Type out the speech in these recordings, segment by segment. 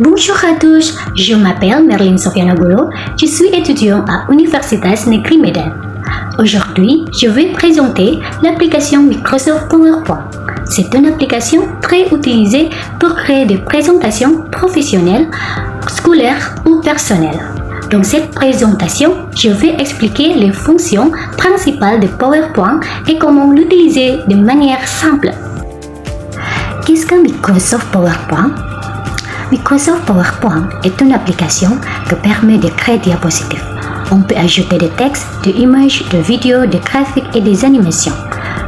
Bonjour à tous, je m'appelle Merlin Sofianoglu, je suis étudiant à Universitas Negeri Medan. Aujourd'hui, je vais présenter l'application Microsoft PowerPoint. C'est une application très utilisée pour créer des présentations professionnelles, scolaires ou personnelles. Dans cette présentation, je vais expliquer les fonctions principales de PowerPoint et comment l'utiliser de manière simple. Qu'est-ce que Microsoft PowerPoint? Microsoft PowerPoint est une application qui permet de créer des diapositives. On peut ajouter des textes, des images, des vidéos, des graphiques et des animations.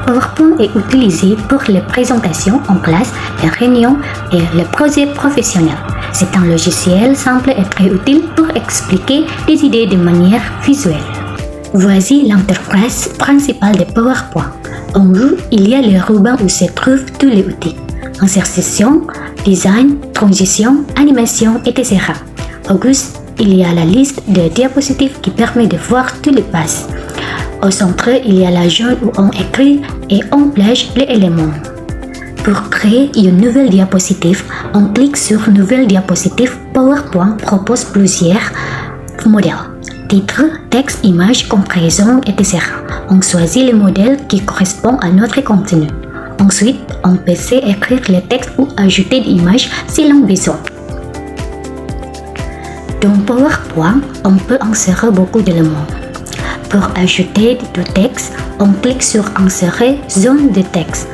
PowerPoint est utilisé pour les présentations en classe, les réunions et les projets professionnels. C'est un logiciel simple et très utile pour expliquer des idées de manière visuelle. Voici l'interface principale de PowerPoint. En haut, il y a les rubans où se trouvent tous les outils. Insertion, design, transition, animation, etc. Au gauche, il y a la liste des diapositives qui permet de voir tous les pages. Au centre, il y a la zone où on écrit et on plage les éléments. Pour créer une nouvelle diapositive, on clique sur Nouvelle diapositive. PowerPoint propose plusieurs modèles. Titre, texte, image, comparaison, etc. On choisit le modèle qui correspond à notre contenu. Ensuite, on peut écrire les textes ou ajouter des images selon besoin. Dans PowerPoint, on peut insérer beaucoup d'éléments. Pour ajouter du texte, on clique sur Insérer zone de texte.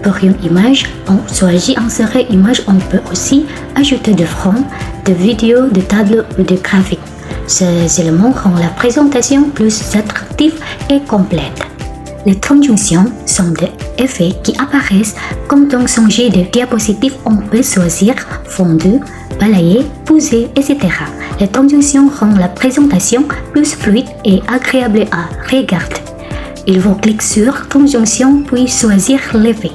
Pour une image, on choisit Insérer image. On peut aussi ajouter des fonds, des vidéos, des tableaux ou des graphiques. Ces éléments rendent la présentation plus attractive et complète. Les transitions sont des effets qui apparaissent quand on change de diapositive. On peut choisir fondu, balayer, pousser, etc. Les transitions rendent la présentation plus fluide et agréable à regarder. Il faut cliquer sur Transition puis choisir l'effet.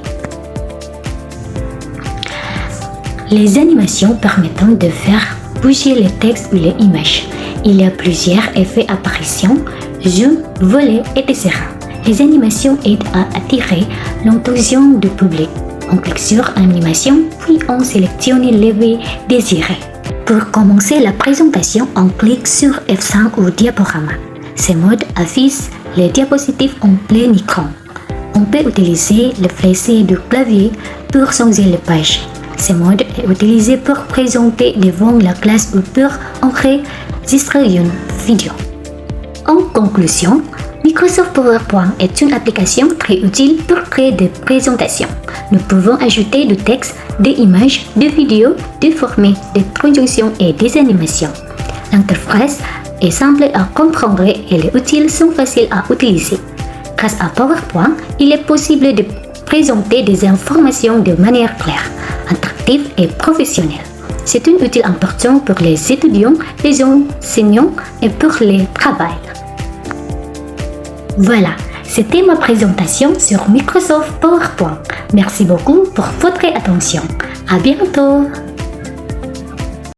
Les animations permettent de faire bouger les textes ou les images. Il y a plusieurs effets apparition, zoom, voler, etc. Les animations aident à attirer l'attention du public. On clique sur Animation, puis on sélectionne l'effet désiré. Pour commencer la présentation, on clique sur F5 ou diaporama. Ce mode affiche les diapositives en plein écran. On peut utiliser le fléché du clavier pour changer les pages. Ce mode est utilisé pour présenter devant la classe ou pour enregistrer une vidéo. En conclusion, Microsoft PowerPoint est une application très utile pour créer des présentations. Nous pouvons ajouter du texte, des images, des vidéos, des formats, des transitions et des animations. L'interface est simple à comprendre et les outils sont faciles à utiliser. Grâce à PowerPoint, il est possible de présenter des informations de manière claire, attractive et professionnelle. C'est un outil important pour les étudiants, les enseignants et pour les travail. Voilà, c'était ma présentation sur Microsoft PowerPoint. Merci beaucoup pour votre attention. À bientôt!